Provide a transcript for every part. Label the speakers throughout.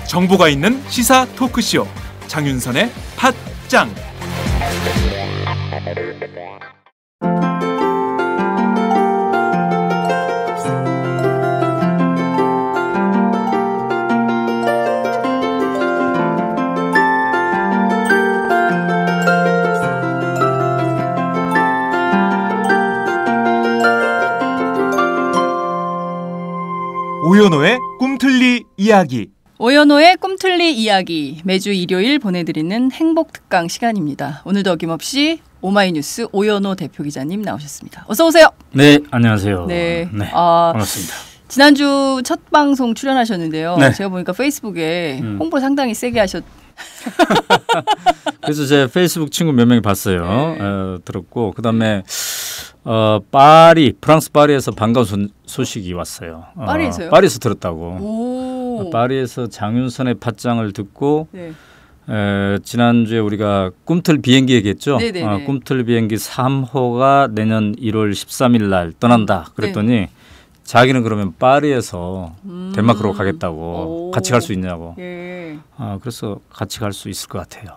Speaker 1: 정보가 있는 시사 토크쇼 장윤선의 팟짱. 오연호의 꿈틀리 이야기.
Speaker 2: 오연호의 꿈틀리 이야기, 매주 일요일 보내드리는 행복특강 시간입니다. 오늘도 어김없이 오마이뉴스 오연호 대표 기자님 나오셨습니다. 어서 오세요.
Speaker 3: 네, 안녕하세요.
Speaker 2: 네,
Speaker 3: 반갑습니다.
Speaker 2: 지난주 첫 방송 출연하셨는데요.
Speaker 3: 네.
Speaker 2: 제가 보니까 페이스북에 홍보 상당히 세게 하셨.
Speaker 3: 그래서 제 페이스북 친구 몇 명이 봤어요.
Speaker 2: 네.
Speaker 3: 들었고 그다음에 파리, 프랑스 파리에서 반가운 소식이 왔어요.
Speaker 2: 파리에서요?
Speaker 3: 파리에서 들었다고.
Speaker 2: 오.
Speaker 3: 파리에서 장윤선의 팟짱을 듣고
Speaker 2: 네.
Speaker 3: 지난주에 우리가 꿈틀 비행기 얘기했죠.
Speaker 2: 네네네.
Speaker 3: 꿈틀 비행기 3호가 내년 1월 13일 날 떠난다. 그랬더니
Speaker 2: 네.
Speaker 3: 자기는 그러면 파리에서 덴마크로 가겠다고.
Speaker 2: 오.
Speaker 3: 같이 갈 수 있냐고.
Speaker 2: 예.
Speaker 3: 그래서 같이 갈 수 있을 것 같아요.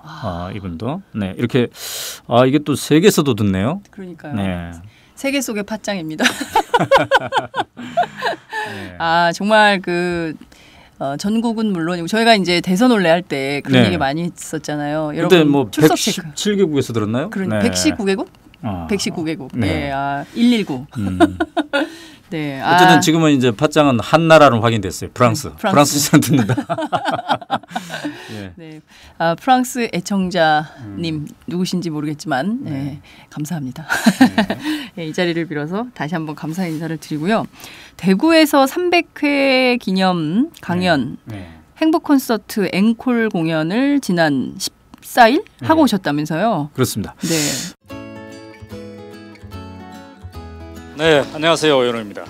Speaker 3: 이분도. 네, 이렇게 이게 또 세계에서도 듣네요.
Speaker 2: 그러니까요.
Speaker 3: 네.
Speaker 2: 세계 속의 팟짱입니다.
Speaker 3: 네.
Speaker 2: 정말 전국은 물론이고 저희가 이제 대선 올레 할 때 그런
Speaker 3: 네.
Speaker 2: 얘기 많이 했었잖아요.
Speaker 3: 그때
Speaker 2: 여러분
Speaker 3: 뭐
Speaker 2: 출석 체크.
Speaker 3: 117개국에서 들었나요?
Speaker 2: 그러니까
Speaker 3: 네.
Speaker 2: 119개국? 119개국.
Speaker 3: 네.
Speaker 2: 119. 네.
Speaker 3: 어쨌든 지금은 이제 팟짱은 한 나라로 확인됐어요. 프랑스. 프랑스에서 듣는다. 예.
Speaker 2: 네. 프랑스 애청자님 누구신지 모르겠지만 네. 감사합니다. 네, 이 자리를 빌어서 다시 한번 감사 인사를 드리고요. 대구에서 300회 기념 강연 행복 콘서트 앵콜 공연을 지난 14일 하고 오셨다면서요?
Speaker 3: 그렇습니다.
Speaker 2: 네.
Speaker 4: 네, 안녕하세요. 오연호입니다.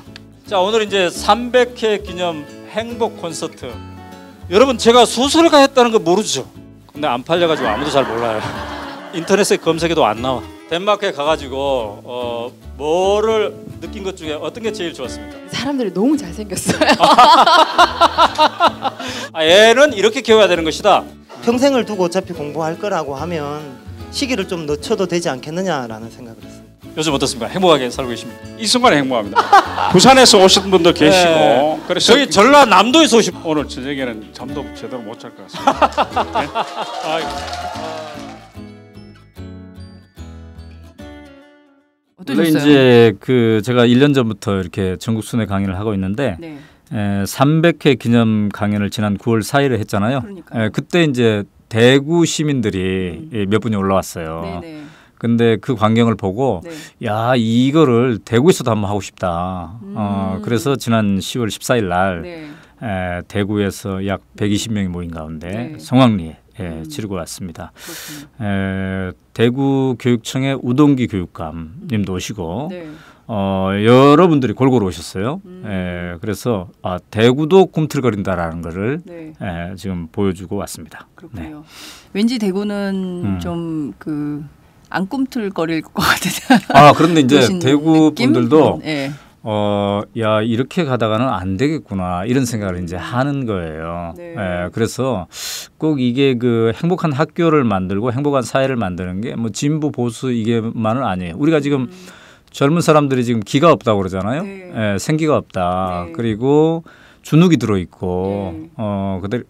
Speaker 4: 자, 오늘 이제 300회 기념 행복 콘서트. 여러분, 제가 소설가 했다는 거 모르죠? 근데 안 팔려가지고 아무도 잘 몰라요. 인터넷에 검색해도 안 나와. 덴마크에 가가지고 뭐를 느낀 것 중에 어떤 게 제일 좋았습니까?
Speaker 5: 사람들이 너무 잘생겼어요.
Speaker 4: 애는 이렇게 키워야 되는 것이다.
Speaker 6: 평생을 두고 어차피 공부할 거라고 하면 시기를 좀 늦춰도 되지 않겠느냐라는 생각을 했습니다.
Speaker 4: 요즘 어떻습니까? 행복하게 살고 계십니까?
Speaker 7: 이 순간에 행복합니다. 부산에서 오신 분도 계시고
Speaker 4: 네.
Speaker 7: 그래서
Speaker 4: 저기 전라남도에서 오신
Speaker 7: 오늘 저녁에는 잠도 제대로 못 잘 것 같습니다. 네?
Speaker 3: 원래
Speaker 2: 어떠셨어요?
Speaker 3: 이제 제가 1년 전부터 이렇게 전국 순회 강연을 하고 있는데
Speaker 2: 네.
Speaker 3: 300회 기념 강연을 지난 9월 4일에 했잖아요.
Speaker 2: 그러니까요.
Speaker 3: 그때 이제 대구 시민들이 몇 분이 올라왔어요.
Speaker 2: 네네.
Speaker 3: 근데 그 광경을 보고
Speaker 2: 네.
Speaker 3: 야, 이거를 대구에서도 한번 하고 싶다. 그래서 지난 10월 14일 날
Speaker 2: 네.
Speaker 3: 대구에서 약 120명이 모인 가운데
Speaker 2: 네.
Speaker 3: 성황리에 치르고 왔습니다. 대구 교육청의 우동기 교육감님도 오시고
Speaker 2: 네.
Speaker 3: 여러분들이 골고루 오셨어요. 그래서 대구도 꿈틀거린다라는 거를
Speaker 2: 네.
Speaker 3: 지금 보여주고 왔습니다.
Speaker 2: 그렇군요.
Speaker 3: 네.
Speaker 2: 왠지 대구는 좀 안 꿈틀거릴 것 같아요.
Speaker 3: 그런데 이제 대구 분들도
Speaker 2: 네.
Speaker 3: 야, 이렇게 가다가는 안 되겠구나 이런 생각을 이제 하는 거예요.
Speaker 2: 네.
Speaker 3: 그래서 꼭 이게 행복한 학교를 만들고 행복한 사회를 만드는 게 뭐 진보 보수 이게만은 아니에요. 우리가 지금 젊은 사람들이 지금 기가 없다고 그러잖아요.
Speaker 2: 네.
Speaker 3: 생기가 없다.
Speaker 2: 네.
Speaker 3: 그리고 주눅이 들어 있고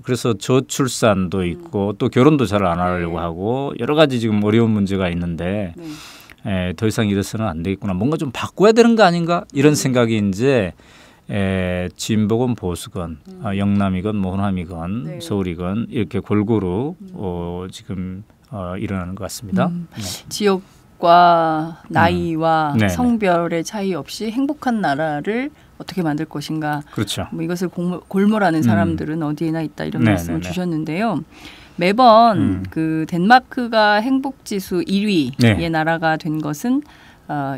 Speaker 3: 그래서 저출산도 있고 또 결혼도 잘 안 하려고 하고 여러 가지 지금 어려운 문제가 있는데 더 이상 이래서는 안 되겠구나. 뭔가 좀 바꿔야 되는 거 아닌가? 이런 생각이 이제 진보건 보수건 영남이건 뭐 호남이건 서울이건 이렇게 골고루 지금 일어나는 것 같습니다.
Speaker 2: 지역과 나이와
Speaker 3: 네네.
Speaker 2: 성별의 차이 없이 행복한 나라를 어떻게 만들 것인가.
Speaker 3: 그렇죠.
Speaker 2: 뭐 이것을 골몰하는 사람들은 어디에나 있다 이런 말씀을
Speaker 3: 네네네.
Speaker 2: 주셨는데요. 매번 그 덴마크가 행복지수 1위의
Speaker 3: 네.
Speaker 2: 나라가 된 것은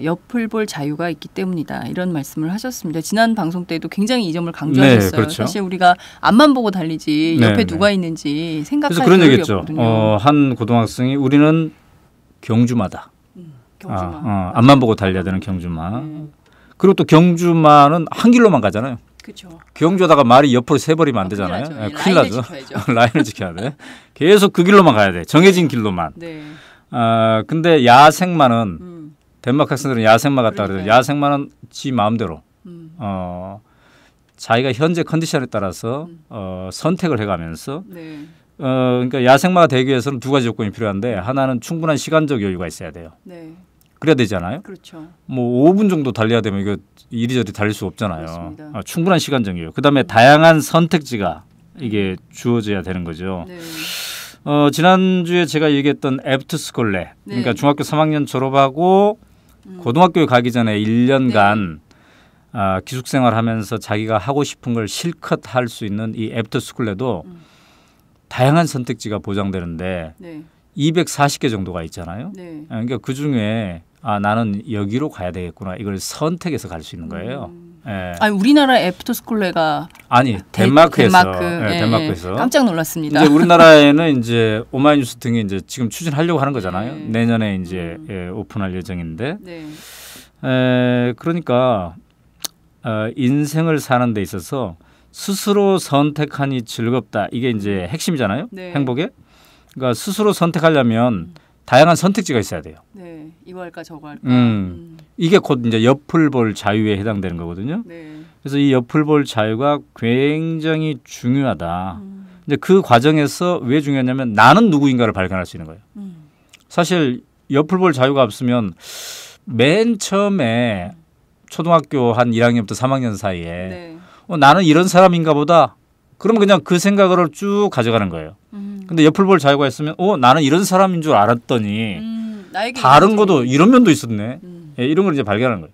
Speaker 2: 옆을 볼 자유가 있기 때문이다. 이런 말씀을 하셨습니다. 지난 방송 때도 굉장히 이 점을 강조하셨어요.
Speaker 3: 네, 그렇죠.
Speaker 2: 사실 우리가 앞만 보고 달리지
Speaker 3: 네,
Speaker 2: 옆에
Speaker 3: 네.
Speaker 2: 누가 있는지 생각할
Speaker 3: 그래서 그런
Speaker 2: 겨를이
Speaker 3: 얘기했죠.
Speaker 2: 없거든요.
Speaker 3: 한 고등학생이 우리는 경주마다
Speaker 2: 경주마.
Speaker 3: 앞만 보고 달려야 되는 경주마.
Speaker 2: 네.
Speaker 3: 그리고 또 경주마는 한 길로만 가잖아요.
Speaker 2: 그렇죠.
Speaker 3: 경주하다가 말이 옆으로 새버리면 안 되잖아요.
Speaker 2: 큰일 나죠.
Speaker 3: 큰일
Speaker 2: 라인을
Speaker 3: 나죠.
Speaker 2: 지켜야죠.
Speaker 3: 라인을 지켜야 돼. 계속 그 길로만 가야 돼. 정해진 길로만.
Speaker 2: 네.
Speaker 3: 근데 야생마는 덴마크 학생들은 야생마 같다 그래요.
Speaker 2: 그러니까요.
Speaker 3: 야생마는 지 마음대로 자기가 현재 컨디션에 따라서 선택을 해가면서
Speaker 2: 네.
Speaker 3: 그러니까 야생마가 되기 위해서는 두 가지 조건이 필요한데 하나는 충분한 시간적 여유가 있어야 돼요.
Speaker 2: 네.
Speaker 3: 그래야 되잖아요.
Speaker 2: 그렇죠.
Speaker 3: 뭐 5분 정도 달려야 되면 이거 이리저리 달릴 수 없잖아요.
Speaker 2: 그렇습니다.
Speaker 3: 충분한 시간적 여유. 그다음에 다양한 선택지가 이게 주어져야 되는 거죠.
Speaker 2: 네.
Speaker 3: 지난주에 제가 얘기했던 애프터스쿨레 그러니까
Speaker 2: 네.
Speaker 3: 중학교 3학년 졸업하고 고등학교에 가기 전에 1년간 기숙생활 하면서 자기가 하고 싶은 걸 실컷 할 수 있는 이 애프터스쿨레도 다양한 선택지가 보장되는데
Speaker 2: 네.
Speaker 3: 240개 정도가 있잖아요.
Speaker 2: 네.
Speaker 3: 그러니까 그중에 나는 여기로 가야 되겠구나. 이걸 선택해서 갈 수 있는 거예요. 예.
Speaker 2: 아니 우리나라 애프터스쿨레가
Speaker 3: 아니 덴마크에서
Speaker 2: 덴마크.
Speaker 3: 예,
Speaker 2: 예,
Speaker 3: 덴마크에서
Speaker 2: 깜짝 놀랐습니다.
Speaker 3: 이제 우리나라에는 이제 오마이뉴스 등이 이제 지금 추진하려고 하는 거잖아요.
Speaker 2: 네.
Speaker 3: 내년에 이제 오픈할 예정인데
Speaker 2: 네.
Speaker 3: 그러니까 인생을 사는 데 있어서 스스로 선택하니 즐겁다. 이게 이제 핵심이잖아요.
Speaker 2: 네.
Speaker 3: 행복에. 그러니까 스스로 선택하려면 다양한 선택지가 있어야 돼요.
Speaker 2: 네. 이거 할까 저거 할까.
Speaker 3: 이게 곧 이제 옆을 볼 자유에 해당되는 거거든요.
Speaker 2: 네.
Speaker 3: 그래서 이 옆을 볼 자유가 굉장히 중요하다. 이제 그 과정에서 왜 중요하냐면 나는 누구인가를 발견할 수 있는 거예요. 사실 옆을 볼 자유가 없으면 맨 처음에 초등학교 한 1학년부터 3학년 사이에
Speaker 2: 네.
Speaker 3: 나는 이런 사람인가 보다. 그러면 그냥 그 생각을 쭉 가져가는 거예요. 근데 옆을 볼 자유가 있으면 나는 이런 사람인 줄 알았더니
Speaker 2: 나에게
Speaker 3: 다른
Speaker 2: 이런
Speaker 3: 것도 이런 면도 있었네.
Speaker 2: 음.
Speaker 3: 예, 이런 걸 이제 발견하는 거예요.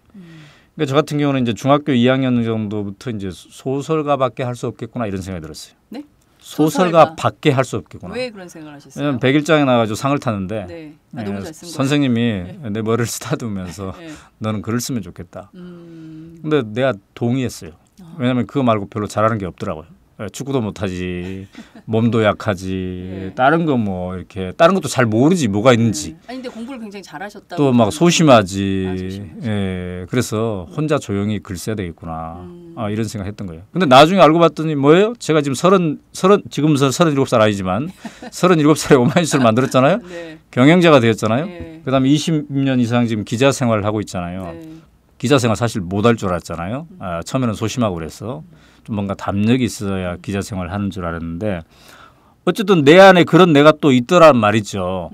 Speaker 3: 그러니까 저 같은 경우는 이제 중학교 2학년 정도부터 이제 소설가밖에 할 수 없겠구나 이런 생각이 들었어요.
Speaker 2: 네?
Speaker 3: 소설가밖에 할 수 없겠구나.
Speaker 2: 왜 그런 생각을 하셨어요?
Speaker 3: 왜냐면 백일장에 나가지고 상을 탔는데
Speaker 2: 네. 너무 잘 쓴 거예요.
Speaker 3: 선생님이 내 머리를 쓰다듬으면서
Speaker 2: 네.
Speaker 3: 너는 글을 쓰면 좋겠다. 근데 내가 동의했어요. 왜냐면 그거 말고 별로 잘하는 게 없더라고요. 축구도 못하지, 몸도 약하지,
Speaker 2: 네.
Speaker 3: 다른 거 뭐 이렇게 다른 것도 잘 모르지 뭐가 있는지.
Speaker 2: 아니 근데 공부를 굉장히 잘하셨다고.
Speaker 3: 또 막 소심하지.
Speaker 2: 소심하지.
Speaker 3: 예, 그래서 혼자 조용히 글 써야 되겠구나. 이런 생각했던 거예요. 근데 나중에 알고 봤더니 뭐예요? 제가 지금 지금 37살 아니지만 37살에 오마이뉴스를 만들었잖아요.
Speaker 2: 네.
Speaker 3: 경영자가 되었잖아요.
Speaker 2: 네.
Speaker 3: 그다음에 20년 이상 지금 기자 생활을 하고 있잖아요.
Speaker 2: 네.
Speaker 3: 기자 생활 사실 못할 줄 알았잖아요. 처음에는 소심하고 그래서 좀 뭔가 담력이 있어야 기자 생활을 하는 줄 알았는데 어쨌든 내 안에 그런 내가 또 있더란 말이죠.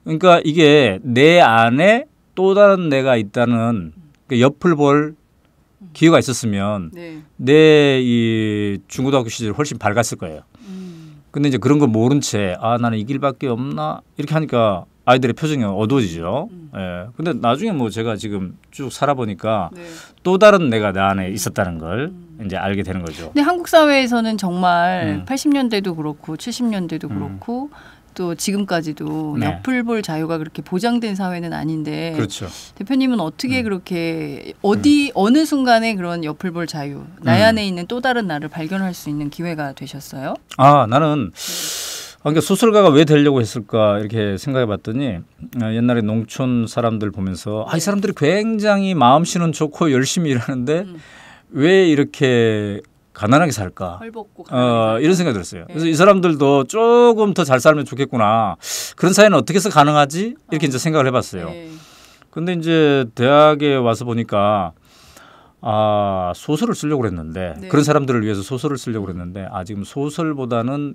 Speaker 3: 그러니까 이게 내 안에 또 다른 내가 있다는 그 옆을 볼 기회가 있었으면
Speaker 2: 네.
Speaker 3: 내 이 중고등학교 시절 훨씬 밝았을 거예요. 근데 이제 그런 거 모른 채 나는 이 길밖에 없나 이렇게 하니까 아이들의 표정이 어두워지죠. 예. 근데 나중에 뭐 제가 지금 쭉 살아보니까
Speaker 2: 네.
Speaker 3: 또 다른 내가 나 안에 있었다는 걸 이제 알게 되는 거죠.
Speaker 2: 근데 한국 사회에서는 정말 80년대도 그렇고 70년대도 그렇고 또 지금까지도
Speaker 3: 네.
Speaker 2: 옆을 볼 자유가 그렇게 보장된 사회는 아닌데
Speaker 3: 그렇죠.
Speaker 2: 대표님은 어떻게 그렇게 어느 순간에 그런 옆을 볼 자유, 나 안에 있는 또 다른 나를 발견할 수 있는 기회가 되셨어요?
Speaker 3: 나는 그러니까 소설가가 왜 되려고 했을까 이렇게 생각해 봤더니 옛날에 농촌 사람들 보면서 이 사람들이 굉장히 마음씨는 좋고 열심히 일하는데 왜 이렇게 가난하게 살까?
Speaker 2: 헐벗고
Speaker 3: 이런 생각이 들었어요. 그래서 이 사람들도 조금 더 잘 살면 좋겠구나. 그런 사회는 어떻게 해서 가능하지? 이렇게 이제 생각을 해봤어요.
Speaker 2: 네.
Speaker 3: 근데 이제 대학에 와서 보니까 소설을 쓰려고 했는데
Speaker 2: 네.
Speaker 3: 그런 사람들을 위해서 소설을 쓰려고 했는데 지금 소설보다는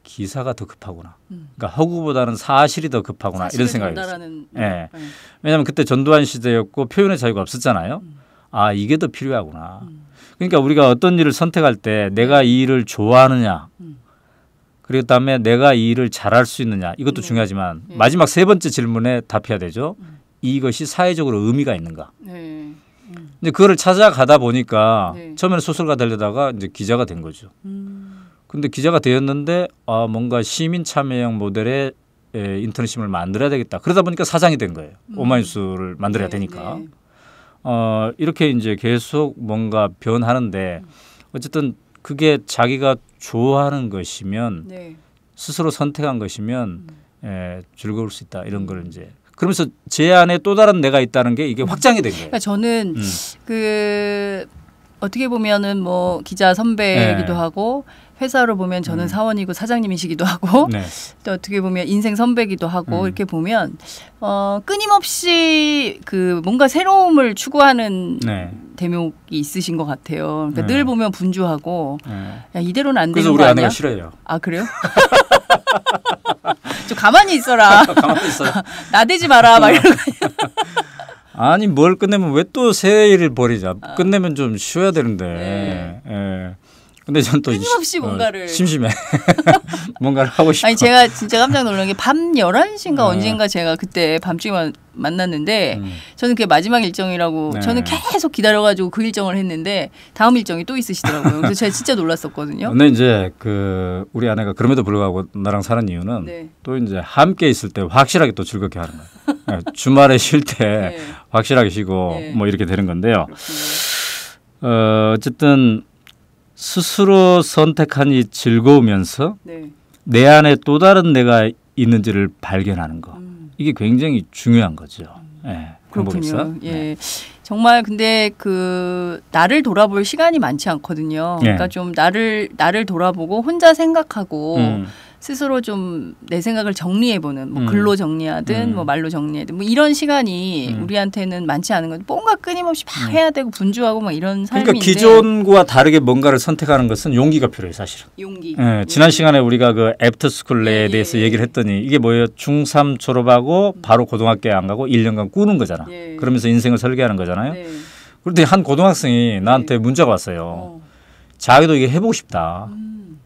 Speaker 3: 기사가 더 급하구나. 그러니까 허구보다는 사실이 더 급하구나. 이런 생각이 들었어요. 예. 왜냐하면 그때 전두환 시대였고 표현의 자유가 없었잖아요. 이게 더 필요하구나. 그러니까 우리가 어떤 일을 선택할 때 내가 이 일을 좋아하느냐 그리고 그다음에 내가 이 일을 잘할 수 있느냐 이것도 중요하지만 마지막 세 번째 질문에 답해야 되죠. 이것이 사회적으로 의미가 있는가.
Speaker 2: 네.
Speaker 3: 이제 그거를 찾아가다 보니까
Speaker 2: 네.
Speaker 3: 처음에는 소설가 되려다가 이제 기자가 된 거죠. 근데 기자가 되었는데 뭔가 시민 참여형 모델의 인터넷심을 만들어야 되겠다. 그러다 보니까 사장이 된 거예요. 오마이뉴스를 만들어야 되니까.
Speaker 2: 네.
Speaker 3: 이렇게 이제 계속 뭔가 변하는데 어쨌든 그게 자기가 좋아하는 것이면
Speaker 2: 네.
Speaker 3: 스스로 선택한 것이면 즐거울 수 있다. 이런 걸 이제 그러면서 제 안에 또 다른 내가 있다는 게 이게 확장이 된 거예요.
Speaker 2: 그러니까 저는 그 어떻게 보면은 뭐 기자 선배이기도 하고 회사로 보면 저는 사원이고 사장님이시기도 하고
Speaker 3: 네.
Speaker 2: 또 어떻게 보면 인생 선배기도 하고 이렇게 보면 끊임없이 그 뭔가 새로움을 추구하는
Speaker 3: 네.
Speaker 2: 대목이 있으신 것 같아요. 그러니까
Speaker 3: 네.
Speaker 2: 늘 보면 분주하고
Speaker 3: 네.
Speaker 2: 야 이대로는 안
Speaker 3: 그래서
Speaker 2: 되는
Speaker 3: 우리
Speaker 2: 거
Speaker 3: 아내가
Speaker 2: 아니야?
Speaker 3: 싫어요.
Speaker 2: 아 그래요? 좀 가만히 있어라.
Speaker 3: 가만히 있어.
Speaker 2: 나대지 마라. 막 이러고.
Speaker 3: 아니 뭘 끝내면 왜 또 새 일을 벌이자. 끝내면 좀 쉬어야 되는데. 예. 근데 전 또
Speaker 2: 끊임없이 뭔가를.
Speaker 3: 심심해. 뭔가를 하고 싶어.
Speaker 2: 아니 제가 진짜 깜짝 놀란 게 밤 11시인가 언젠가 제가 그때 밤중에 만났는데 저는 그게 마지막 일정이라고
Speaker 3: 네.
Speaker 2: 저는 계속 기다려가지고 그 일정을 했는데 다음 일정이 또 있으시더라고요. 그래서 제가 진짜 놀랐었거든요.
Speaker 3: 근데 이제 그 우리 아내가 그럼에도 불구하고 나랑 사는 이유는
Speaker 2: 네.
Speaker 3: 또 이제 함께 있을 때 확실하게 또 즐겁게 하는 거예요. 예, 주말에 쉴 때
Speaker 2: 네.
Speaker 3: 확실하게 쉬고
Speaker 2: 네.
Speaker 3: 뭐 이렇게 되는 건데요.
Speaker 2: 그렇군요.
Speaker 3: 어쨌든 스스로 선택하니 즐거우면서
Speaker 2: 네.
Speaker 3: 내 안에 또 다른 내가 있는지를 발견하는 거. 이게 굉장히 중요한 거죠. 예, 행복에서.
Speaker 2: 그렇군요. 예.
Speaker 3: 네.
Speaker 2: 정말 근데 그 나를 돌아볼 시간이 많지 않거든요.
Speaker 3: 네.
Speaker 2: 그러니까 좀 나를 돌아보고 혼자 생각하고 스스로 좀 내 생각을 정리해보는 뭐 글로 정리하든 뭐 말로 정리하든 뭐 이런 시간이 우리한테는 많지 않은 건데 뭔가 끊임없이 막 해야 되고 분주하고 막 이런 삶인데
Speaker 3: 그러니까 기존과 다르게 뭔가를 선택하는 것은 용기가 필요해요, 사실은.
Speaker 2: 용기.
Speaker 3: 예, 지난 시간에 우리가 그 애프터스쿨에
Speaker 2: 예,
Speaker 3: 대해서
Speaker 2: 예.
Speaker 3: 얘기를 했더니 이게 뭐예요? 중3 졸업하고 바로 고등학교에 안 가고 1년간 꾸는 거잖아.
Speaker 2: 예.
Speaker 3: 그러면서 인생을 설계하는 거잖아요.
Speaker 2: 네.
Speaker 3: 그런데 한 고등학생이 나한테 문자가 왔어요. 자기도 이게 해보고 싶다.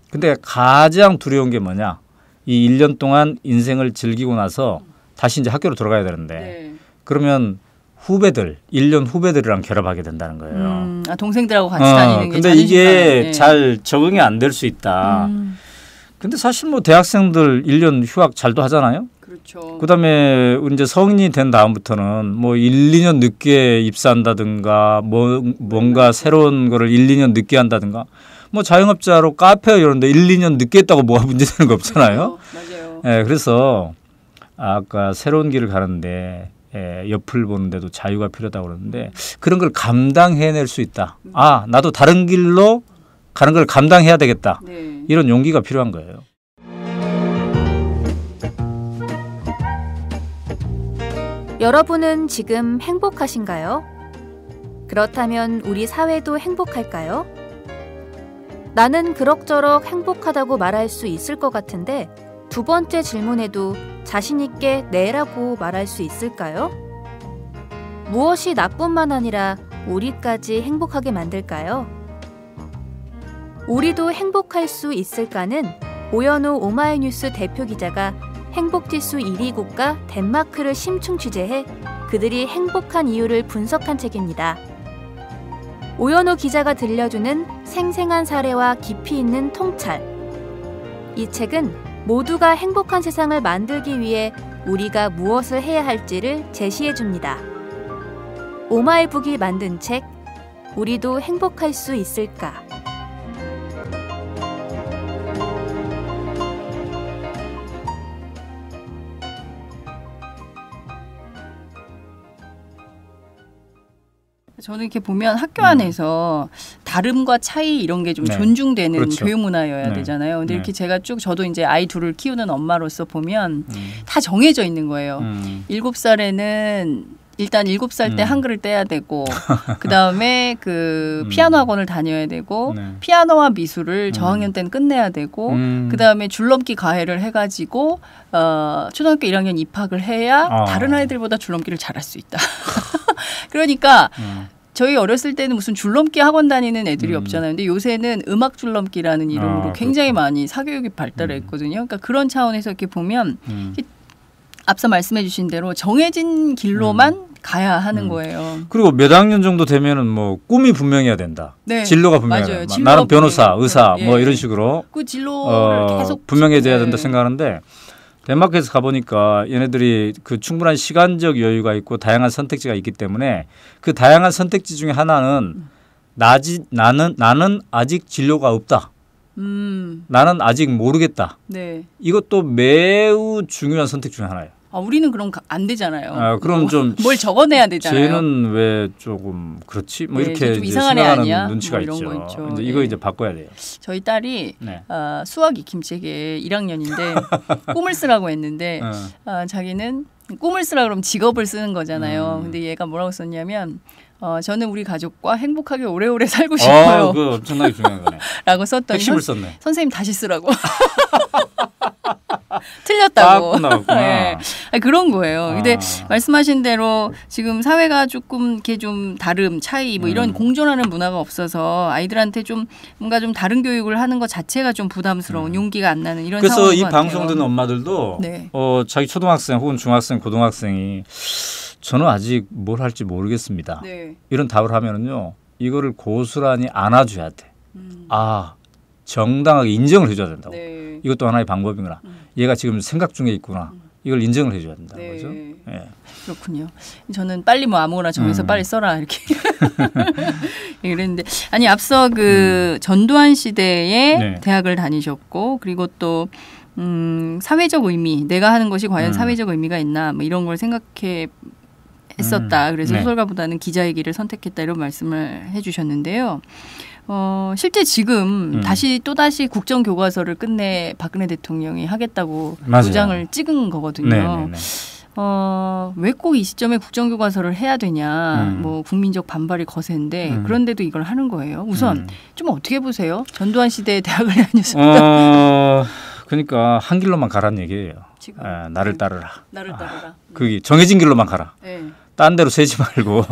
Speaker 3: 근데 가장 두려운 게 뭐냐? 이 1년 동안 인생을 즐기고 나서 다시 이제 학교로 돌아가야 되는데
Speaker 2: 네.
Speaker 3: 그러면 후배들, 1년 후배들이랑 결합하게 된다는 거예요.
Speaker 2: 아, 동생들하고 같이 다니는 게
Speaker 3: 근데
Speaker 2: 자존심
Speaker 3: 이게
Speaker 2: 상하네.
Speaker 3: 잘 적응이 안 될 수 있다. 근데 사실 뭐 대학생들 1년 휴학 잘도 하잖아요.
Speaker 2: 그렇죠.
Speaker 3: 그다음에 이제 성인이 된 다음부터는 뭐 1, 2년 늦게 입사한다든가 뭔가 새로운 거를 1, 2년 늦게 한다든가 뭐 자영업자로 카페 이런데 1, 2년 늦게 했다고 뭐가 문제되는 거 없잖아요.
Speaker 2: 맞아요.
Speaker 3: 예, 그래서 아까 새로운 길을 가는데 옆을 보는데도 자유가 필요하다고 그러는데 그런 걸 감당해낼 수 있다. 아, 나도 다른 길로 가는 걸 감당해야 되겠다.
Speaker 2: 네.
Speaker 3: 이런 용기가 필요한 거예요.
Speaker 5: 여러분은 지금 행복하신가요? 그렇다면 우리 사회도 행복할까요? 나는 그럭저럭 행복하다고 말할 수 있을 것 같은데 두 번째 질문에도 자신 있게 네라고 말할 수 있을까요? 무엇이 나뿐만 아니라 우리까지 행복하게 만들까요? 우리도 행복할 수 있을까는 오연우 오마이뉴스 대표 기자가 행복지수 1위 국가 덴마크를 심층 취재해 그들이 행복한 이유를 분석한 책입니다. 오연우 기자가 들려주는 생생한 사례와 깊이 있는 통찰. 이 책은 모두가 행복한 세상을 만들기 위해 우리가 무엇을 해야 할지를 제시해 줍니다. 오마이북이 만든 책, 우리도 행복할 수 있을까?
Speaker 2: 저는 이렇게 보면 학교 안에서 다름과 차이 이런 게 좀
Speaker 3: 네.
Speaker 2: 존중되는
Speaker 3: 그렇죠.
Speaker 2: 교육 문화여야
Speaker 3: 네.
Speaker 2: 되잖아요. 근데
Speaker 3: 네.
Speaker 2: 이렇게 제가 쭉 저도 이제 아이 둘을 키우는 엄마로서 보면 다 정해져 있는 거예요. 7살에는 일단 7살 때 한글을 떼야 되고 그다음에 그 피아노 학원을 다녀야 되고
Speaker 3: 네.
Speaker 2: 피아노와 미술을 저학년 때는 끝내야 되고 그다음에 줄넘기 과외를 해가지고 초등학교 1학년 입학을 해야 다른 아이들보다 줄넘기를 잘할 수 있다. 그러니까 저희 어렸을 때는 무슨 줄넘기 학원 다니는 애들이 없잖아요. 근데 요새는 음악 줄넘기라는 이름으로 굉장히 많이 사교육이 발달했거든요. 그러니까 그런 차원에서 이렇게 보면 앞서 말씀해 주신 대로 정해진 길로만 가야 하는 거예요.
Speaker 3: 그리고 몇 학년 정도 되면은 뭐 꿈이 분명해야 된다.
Speaker 2: 네.
Speaker 3: 진로가 분명해야
Speaker 2: 맞아요.
Speaker 3: 된다.
Speaker 2: 진로가
Speaker 3: 나는 변호사,
Speaker 2: 분명해요.
Speaker 3: 의사
Speaker 2: 예.
Speaker 3: 뭐 이런 식으로
Speaker 2: 그 진로를 계속
Speaker 3: 분명해져야 된다
Speaker 2: 네.
Speaker 3: 생각하는데 덴마크에서 가보니까 얘네들이 그 충분한 시간적 여유가 있고 다양한 선택지가 있기 때문에 그 다양한 선택지 중에 하나는 나는 아직 진료가 없다. 나는 아직 모르겠다.
Speaker 2: 네.
Speaker 3: 이것도 매우 중요한 선택 중에 하나예요.
Speaker 2: 아, 우리는 그럼 안 되잖아요.
Speaker 3: 그럼 좀
Speaker 2: 뭘 적어내야 되잖아요.
Speaker 3: 쟤는 왜 조금 그렇지? 뭐
Speaker 2: 네,
Speaker 3: 이렇게
Speaker 2: 좀
Speaker 3: 이제
Speaker 2: 이상한 애
Speaker 3: 생각하는
Speaker 2: 아니야?
Speaker 3: 눈치가
Speaker 2: 뭐 이런
Speaker 3: 있죠.
Speaker 2: 거 있죠.
Speaker 3: 이제 이거
Speaker 2: 네.
Speaker 3: 이제 바꿔야 돼요.
Speaker 2: 저희 딸이
Speaker 3: 네.
Speaker 2: 수학 익힘책에 1학년인데 꿈을 쓰라고 했는데 자기는 꿈을 쓰라 그러면 직업을 쓰는 거잖아요. 근데 얘가 뭐라고 썼냐면 저는 우리 가족과 행복하게 오래오래 살고 싶어요.
Speaker 3: 그거 엄청나게 중요한 거네.
Speaker 2: 라고 썼더니
Speaker 3: 핵심을 썼네.
Speaker 2: 선생님 다시 쓰라고. 틀렸다고.
Speaker 3: 나왔구나.
Speaker 2: 네. 아니, 그런 거예요. 근데 말씀하신 대로 지금 사회가 조금 이렇게 좀 다름, 차이 뭐 이런 공존하는 문화가 없어서 아이들한테 좀 뭔가 좀 다른 교육을 하는 것 자체가 좀 부담스러운 용기가 안 나는 이런
Speaker 3: 그래서
Speaker 2: 상황인
Speaker 3: 이
Speaker 2: 것 같아요.
Speaker 3: 방송 듣는 엄마들도
Speaker 2: 네.
Speaker 3: 자기 초등학생 혹은 중학생, 고등학생이 저는 아직 뭘 할지 모르겠습니다.
Speaker 2: 네.
Speaker 3: 이런 답을 하면은요, 이거를 고스란히 안아줘야 돼. 정당하게 인정을 해줘야 된다고.
Speaker 2: 네.
Speaker 3: 이것도 하나의 방법이구나. 얘가 지금 생각 중에 있구나. 이걸 인정을 해줘야 된다는
Speaker 2: 네.
Speaker 3: 거죠. 예.
Speaker 2: 그렇군요. 저는 빨리 뭐 아무거나 정해서 빨리 써라 이렇게 그랬는데 아니 앞서 그 전두환 시대에
Speaker 3: 네.
Speaker 2: 대학을 다니셨고 그리고 또 사회적 의미 내가 하는 것이 과연 사회적 의미가 있나 뭐 이런 걸 생각해 했었다. 그래서
Speaker 3: 네.
Speaker 2: 소설가보다는 기자의 길을 선택했다 이런 말씀을 해주셨는데요. 실제 지금 또다시 국정교과서를 끝내 박근혜 대통령이 하겠다고
Speaker 3: 맞아요.
Speaker 2: 도장을 찍은 거거든요.
Speaker 3: 네네네.
Speaker 2: 왜 꼭 이 시점에 국정교과서를 해야 되냐, 뭐 국민적 반발이 거센데 그런데도 이걸 하는 거예요. 우선 좀 어떻게 보세요? 전두환 시대에 대학을 다녔습니다.
Speaker 3: 그러니까 한 길로만 가라는 얘기예요.
Speaker 2: 지금.
Speaker 3: 나를 따르라.
Speaker 2: 나를 따르라.
Speaker 3: 그게 정해진 길로만 가라.
Speaker 2: 네.
Speaker 3: 딴 데로 새지 말고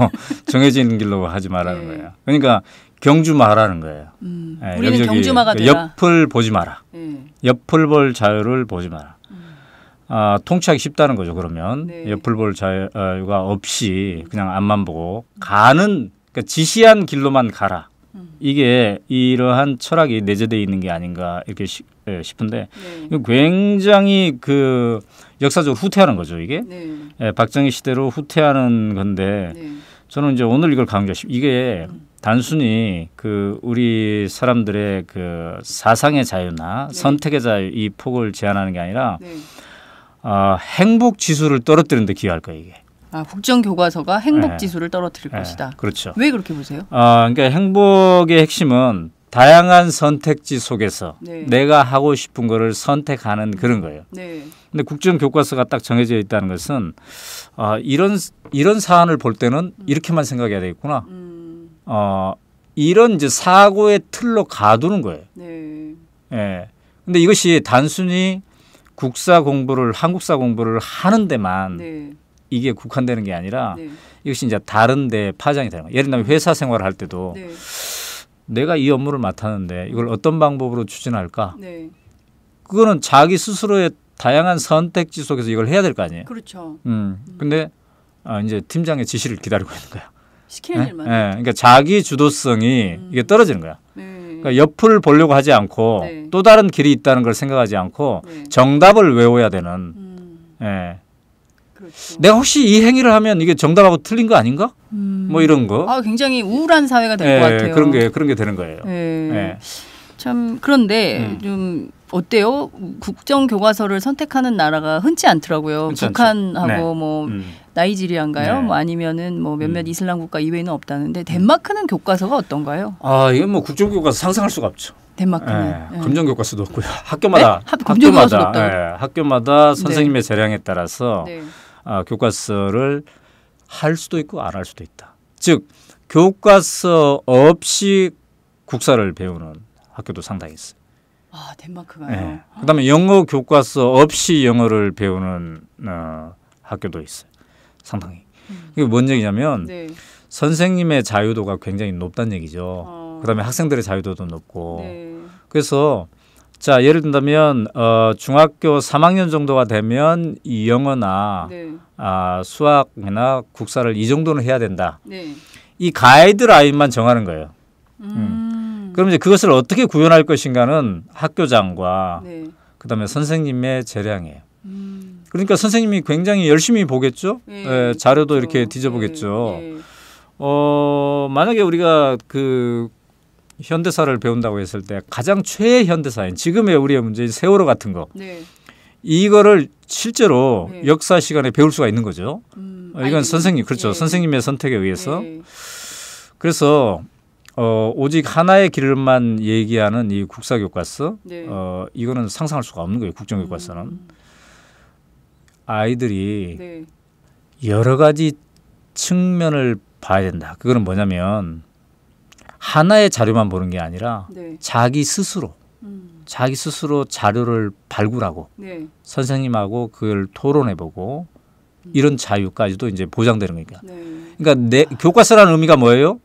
Speaker 3: 정해진 길로 하지 말라는
Speaker 2: 네.
Speaker 3: 거예요. 그러니까 경주마라는 거예요.
Speaker 2: 우리는
Speaker 3: 여기저기
Speaker 2: 경주마가 되라.
Speaker 3: 옆을 보지 마라.
Speaker 2: 네.
Speaker 3: 옆을 볼 자유를 보지 마라. 통치하기 쉽다는 거죠. 그러면
Speaker 2: 네.
Speaker 3: 옆을 볼 자유가 없이 그냥 앞만 보고 가는 그러니까 지시한 길로만 가라. 이게 이러한 철학이 내재되어 있는 게 아닌가 이렇게 싶은데
Speaker 2: 네.
Speaker 3: 굉장히 그 역사적으로 후퇴하는 거죠. 이게
Speaker 2: 네.
Speaker 3: 박정희 시대로 후퇴하는 건데
Speaker 2: 네.
Speaker 3: 저는 이제 오늘 이걸 강조하십니다. 이게 단순히 그 우리 사람들의 그 사상의 자유나
Speaker 2: 네.
Speaker 3: 선택의 자유 이 폭을 제한하는 게 아니라
Speaker 2: 네.
Speaker 3: 행복 지수를 떨어뜨리는 데 기여할 거예요. 이게.
Speaker 2: 국정교과서가 행복
Speaker 3: 네.
Speaker 2: 지수를 떨어뜨릴
Speaker 3: 네.
Speaker 2: 것이다.
Speaker 3: 그렇죠.
Speaker 2: 왜 그렇게 보세요?
Speaker 3: 그러니까 행복의 핵심은 다양한 선택지 속에서
Speaker 2: 네.
Speaker 3: 내가 하고 싶은 거를 선택하는 그런 거예요.
Speaker 2: 네.
Speaker 3: 근데 국정교과서가 딱 정해져 있다는 것은 이런 사안을 볼 때는 이렇게만 생각해야 되겠구나. 이런 이제 사고의 틀로 가두는 거예요.
Speaker 2: 네.
Speaker 3: 예. 근데 이것이 단순히 국사 공부를 한국사 공부를 하는 데만
Speaker 2: 네.
Speaker 3: 이게 국한되는 게 아니라
Speaker 2: 네.
Speaker 3: 이것이 이제 다른 데 파장이 되는 거예요. 예를 들면 회사 생활을 할 때도
Speaker 2: 네.
Speaker 3: 내가 이 업무를 맡았는데 이걸 어떤 방법으로 추진할까?
Speaker 2: 네.
Speaker 3: 그거는 자기 스스로의 다양한 선택지 속에서 이걸 해야 될 거 아니에요.
Speaker 2: 그렇죠.
Speaker 3: 근데 이제 팀장의 지시를 기다리고 있는 거야.
Speaker 2: 시키는 일만.
Speaker 3: 그러니까 자기 주도성이 이게 떨어지는 거야.
Speaker 2: 네.
Speaker 3: 그러니까 옆을 보려고 하지 않고
Speaker 2: 네.
Speaker 3: 또 다른 길이 있다는 걸 생각하지 않고
Speaker 2: 네.
Speaker 3: 정답을 외워야 되는. 예.
Speaker 2: 그렇죠.
Speaker 3: 내가 혹시 이 행위를 하면 이게 정답하고 틀린 거 아닌가? 뭐 이런 거.
Speaker 2: 굉장히 우울한 사회가 될 것 같아요.
Speaker 3: 그런 게 되는 거예요.
Speaker 2: 네.
Speaker 3: 예.
Speaker 2: 참 그런데 좀 어때요? 국정교과서를 선택하는 나라가 흔치 않더라고요.
Speaker 3: 흔치
Speaker 2: 북한하고
Speaker 3: 않죠. 네.
Speaker 2: 뭐 나이지리아인가요?
Speaker 3: 네.
Speaker 2: 뭐 아니면은 뭐 몇몇 이슬람 국가 이외에는 없다는데 덴마크는 교과서가 어떤가요?
Speaker 3: 이건 뭐 국정교과서 상상할 수가 없죠.
Speaker 2: 덴마크는. 네.
Speaker 3: 검정교과서도 없고요. 학교마다
Speaker 2: 네? 검정교과서도 없다고요?
Speaker 3: 학교마다 선생님의 재량에 따라서
Speaker 2: 네.
Speaker 3: 교과서를 할 수도 있고 안 할 수도 있다. 즉 교과서 없이 국사를 배우는 학교도 상당히 있어요.
Speaker 2: 덴마크가요.
Speaker 3: 그다음에 영어 교과서 없이 영어를 배우는 학교도 있어요. 상당히. 이게 뭔 얘기냐면
Speaker 2: 네.
Speaker 3: 선생님의 자유도가 굉장히 높다는 얘기죠. 그다음에 학생들의 자유도도 높고.
Speaker 2: 네.
Speaker 3: 그래서 자 예를 든다면 중학교 3학년 정도가 되면 이 영어나
Speaker 2: 네.
Speaker 3: 수학이나 국사를 이 정도는 해야 된다.
Speaker 2: 네.
Speaker 3: 이 가이드라인만 정하는 거예요. 그럼 이제 그것을 어떻게 구현할 것인가는 학교장과
Speaker 2: 네.
Speaker 3: 그다음에 선생님의 재량이에요. 그러니까 선생님이 굉장히 열심히 보겠죠.
Speaker 2: 예,
Speaker 3: 자료도
Speaker 2: 그렇죠.
Speaker 3: 이렇게 뒤져보겠죠.
Speaker 2: 예, 예.
Speaker 3: 만약에 우리가 그 현대사를 배운다고 했을 때 가장 최현대사인 지금의 우리의 문제인 세월호 같은 거
Speaker 2: 네.
Speaker 3: 이거를 실제로
Speaker 2: 네.
Speaker 3: 역사 시간에 배울 수가 있는 거죠. 이건
Speaker 2: 아이들이.
Speaker 3: 선생님 그렇죠.
Speaker 2: 예.
Speaker 3: 선생님의 선택에 의해서.
Speaker 2: 예.
Speaker 3: 그래서 오직 하나의 길만 얘기하는 이 국사교과서
Speaker 2: 네.
Speaker 3: 이거는 상상할 수가 없는 거예요. 국정교과서는. 아이들이
Speaker 2: 네.
Speaker 3: 여러 가지 측면을 봐야 된다. 그거는 뭐냐면 하나의 자료만 보는 게 아니라
Speaker 2: 네.
Speaker 3: 자기 스스로 자료를 발굴하고
Speaker 2: 네.
Speaker 3: 선생님하고 그걸 토론해보고 이런 자유까지도 이제 보장되는 거니까.
Speaker 2: 네.
Speaker 3: 그러니까 교과서라는 의미가 뭐예요?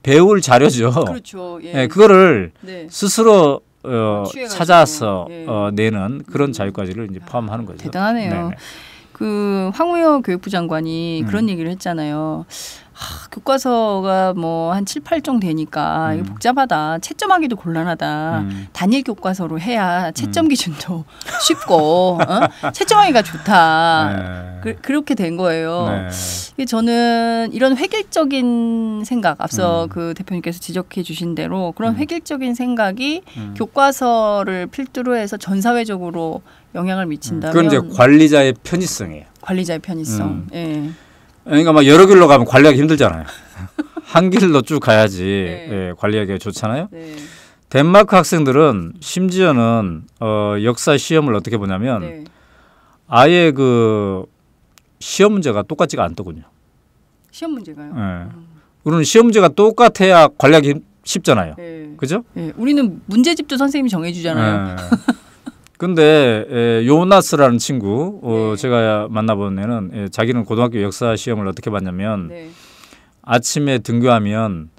Speaker 3: 배울 자료죠.
Speaker 2: 그렇죠. 예.
Speaker 3: 네, 그거를
Speaker 2: 네.
Speaker 3: 스스로
Speaker 2: 취해가지고.
Speaker 3: 찾아서
Speaker 2: 예.
Speaker 3: 내는 그런 자유까지를 이제 포함하는 거죠.
Speaker 2: 대단하네요.
Speaker 3: 네네.
Speaker 2: 그 황우여 교육부 장관이 그런 얘기를 했잖아요. 교과서가 뭐 한 7, 8종 되니까 이거 복잡하다. 채점하기도 gon란하다. 단일 교과서로 해야 채점 기준도 쉽고 채점하기가 좋다.
Speaker 3: 네.
Speaker 2: 그렇게 된 거예요.
Speaker 3: 네.
Speaker 2: 이게 저는 이런 획일적인 생각, 앞서 그 대표님께서 지적해 주신 대로 그런 획일적인 생각이 교과서를 필두로 해서 전 사회적으로 영향을 미친다면
Speaker 3: 그건 이제 관리자의 편의성이에요.
Speaker 2: 관리자의 편의성. 예.
Speaker 3: 그러니까 막 여러 길로 가면 관리하기 힘들잖아요. 한 길로 쭉 가야지
Speaker 2: 네.
Speaker 3: 예, 관리하기가 좋잖아요.
Speaker 2: 네.
Speaker 3: 덴마크 학생들은 심지어는 역사 시험을 어떻게 보냐면
Speaker 2: 네.
Speaker 3: 아예 그 시험 문제가 똑같지가 않더군요.
Speaker 2: 시험 문제가요?
Speaker 3: 예. 우리는 시험 문제가 똑같아야 관리하기 쉽잖아요.
Speaker 2: 네.
Speaker 3: 그죠?
Speaker 2: 네. 우리는 문제집도 선생님이 정해주잖아요.
Speaker 3: 근데 요나스라는 친구
Speaker 2: 네.
Speaker 3: 제가 만나본 애는 자기는 고등학교 역사 시험을 어떻게 봤냐면
Speaker 2: 네.
Speaker 3: 아침에 등교하면